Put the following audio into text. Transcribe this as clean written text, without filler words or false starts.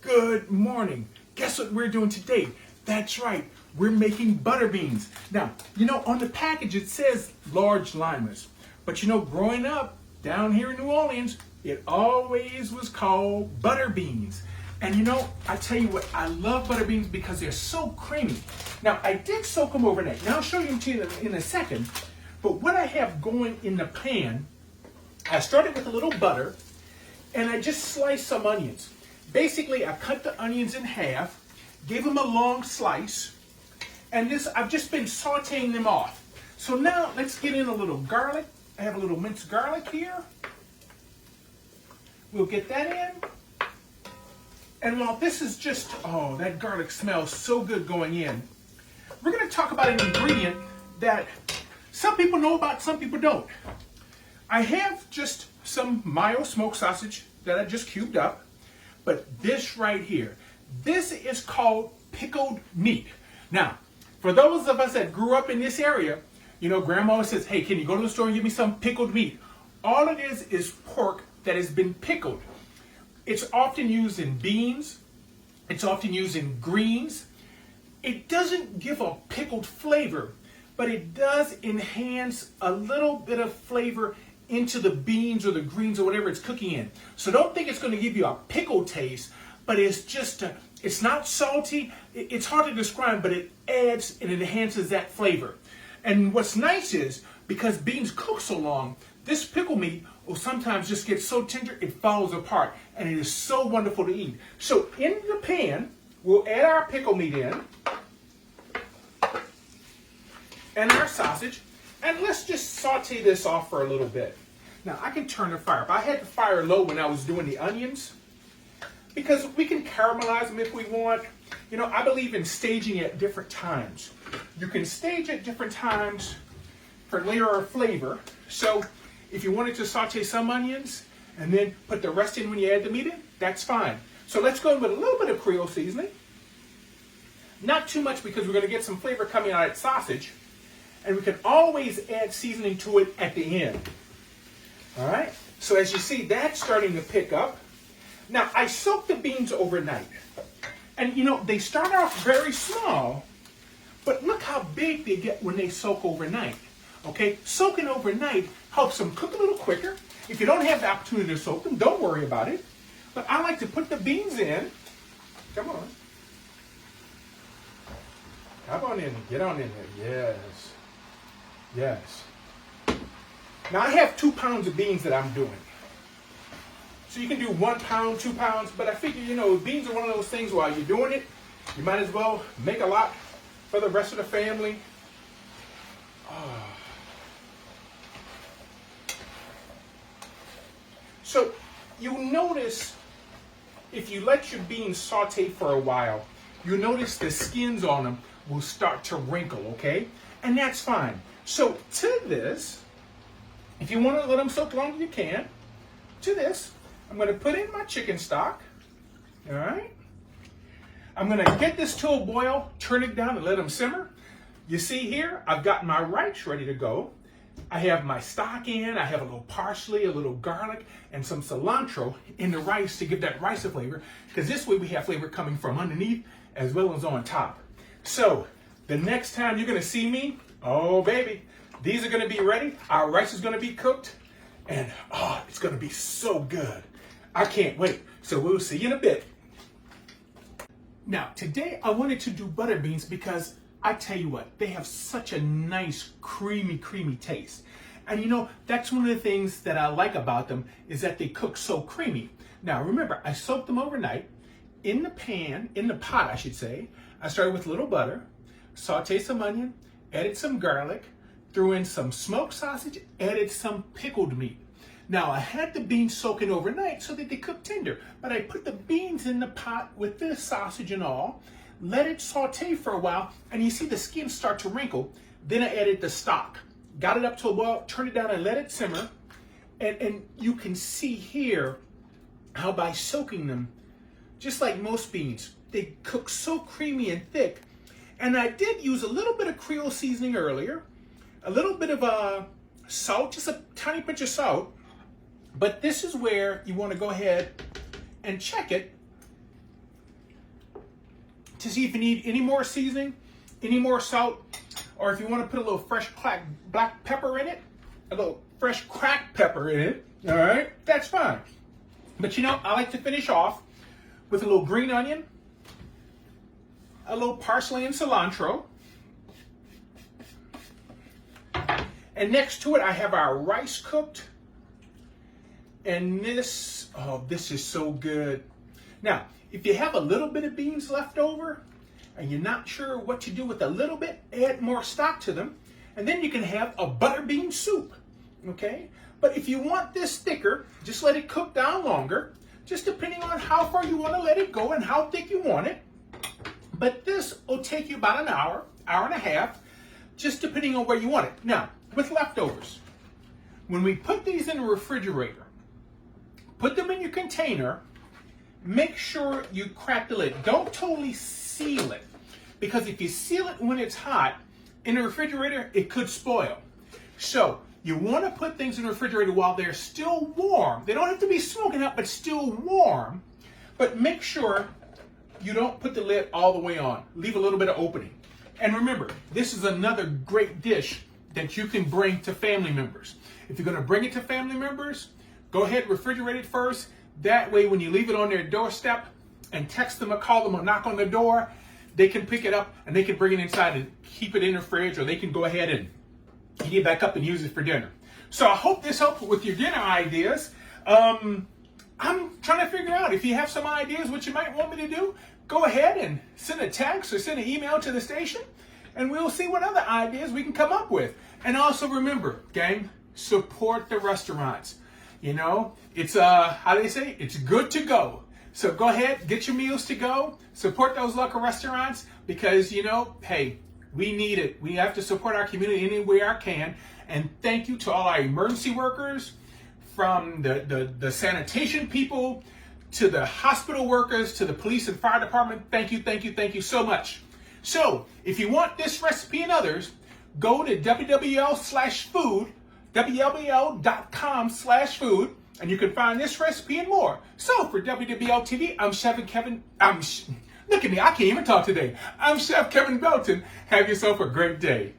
Good morning. Guess what we're doing today? That's right, we're making butter beans. Now, on the package it says large limas. But growing up down here in New Orleans, it always was called butter beans. And I tell you what, I love butter beans because they're so creamy. Now, I did soak them overnight. Now, I'll show you in a second. But what I have going in the pan, I started with a little butter, and I just sliced some onions. Basically, I cut the onions in half, gave them a long slice, and I've just been sauteing them off. So now, let's get in a little garlic. I have a little minced garlic here. We'll get that in. And while this is just, oh, that garlic smells so good going in, we're going to talk about an ingredient that some people know about, some people don't. I have just some mild smoked sausage that I just cubed up, but this right here, this is called pickled meat. Now, for those of us that grew up in this area, Grandma always says, hey, can you go to the store and give me some pickled meat? All it is pork that has been pickled. It's often used in beans. It's often used in greens. It doesn't give a pickled flavor, but it does enhance a little bit of flavor into the beans or the greens or whatever it's cooking in. So don't think it's going to give you a pickled taste, but it's just, it's not salty. It's hard to describe, but it adds and it enhances that flavor. And what's nice is, because beans cook so long, this pickle meat will sometimes just get so tender it falls apart, and it is so wonderful to eat. So in the pan, we'll add our pickle meat in, and our sausage, and let's just saute this off for a little bit. Now, I can turn the fire up. I had the fire low when I was doing the onions, because we can caramelize them if we want. I believe in staging at different times. You can stage at different times for layer or flavor. So if you wanted to saute some onions and then put the rest in when you add the meat in, that's fine. So let's go in with a little bit of Creole seasoning. Not too much, because we're going to get some flavor coming out of that sausage. And we can always add seasoning to it at the end. All right? So as you see, that's starting to pick up. Now, I soaked the beans overnight. And they start off very small, but look how big they get when they soak overnight. Okay? Soaking overnight helps them cook a little quicker. If you don't have the opportunity to soak them, don't worry about it. But I like to put the beans in. Come on. Come on in. Get on in there. Yes. Yes. Now, I have 2 pounds of beans that I'm doing. So you can do 1 pound, 2 pounds, but I figure, beans are one of those things while you're doing it, you might as well make a lot for the rest of the family. Oh. So you'll notice, if you let your beans saute for a while, you'll notice the skins on them will start to wrinkle, okay? And that's fine. So to this, if you want to let them soak longer, you can. To this, I'm going to put in my chicken stock. All right. I'm going to get this to a boil, turn it down, and let them simmer. You see here, I've got my rice ready to go. I have my stock in. I have a little parsley, a little garlic, and some cilantro in the rice to give that rice a flavor, because this way we have flavor coming from underneath as well as on top. So the next time you're going to see me, oh baby, these are going to be ready. Our rice is going to be cooked, and it's going to be so good. I can't wait. So we'll see you in a bit. Now, today I wanted to do butter beans because I tell you what, they have such a nice, creamy taste. And that's one of the things that I like about them, is that they cook so creamy. Now, remember, I soaked them overnight in the pot, I should say. I started with a little butter, sauteed some onion, added some garlic, threw in some smoked sausage, added some pickled meat. Now, I had the beans soaking overnight so that they cook tender, but I put the beans in the pot with the sausage and all, let it saute for a while, and you see the skin start to wrinkle. Then I added the stock, got it up to a boil, turned it down and let it simmer. And you can see here how by soaking them, just like most beans, they cook so creamy and thick. And I did use a little bit of Creole seasoning earlier, a little bit of salt, just a tiny pinch of salt. But this is where you want to go ahead and check it to see if you need any more seasoning, any more salt, or if you want to put a little fresh black pepper in it, a little fresh cracked pepper in it, all right, that's fine. But you know, I like to finish off with a little green onion, a little parsley and cilantro, and next to it I have our rice cooked, and this, oh, this is so good. Now, if you have a little bit of beans left over, and you're not sure what to do with a little bit, add more stock to them, and then you can have a butter bean soup, okay? But if you want this thicker, just let it cook down longer, just depending on how far you want to let it go and how thick you want it. But this will take you about an hour, hour and a half, just depending on where you want it. Now, with leftovers, when we put these in the refrigerator, put them in your container, make sure you crack the lid. Don't totally seal it, because if you seal it when it's hot in the refrigerator, it could spoil. So you want to put things in the refrigerator while they're still warm. They don't have to be smoking hot, but still warm. But make sure you don't put the lid all the way on. Leave a little bit of opening. And remember, this is another great dish that you can bring to family members. If you're going to bring it to family members, go ahead and refrigerate it first. That way, when you leave it on their doorstep and text them or call them or knock on the door, they can pick it up and they can bring it inside and keep it in the fridge, or they can go ahead and heat it back up and use it for dinner. So I hope this helped with your dinner ideas. I'm trying to figure out if you have some ideas what you might want me to do. Go ahead and send a text or send an email to the station, and we'll see what other ideas we can come up with. And also remember, gang, support the restaurants. You know, it's how do they say? It's good to go. So go ahead, get your meals to go, support those local restaurants, because, you know, hey, we need it. We have to support our community any way I can. And thank you to all our emergency workers, from the sanitation people to the hospital workers to the police and fire department. Thank you so much. So if you want this recipe and others, go to wwl/food, wwl.com/food, and you can find this recipe and more. So for WWL TV, I'm Chef Kevin. Look at me, I can't even talk today. I'm Chef Kevin Belton. Have yourself a great day.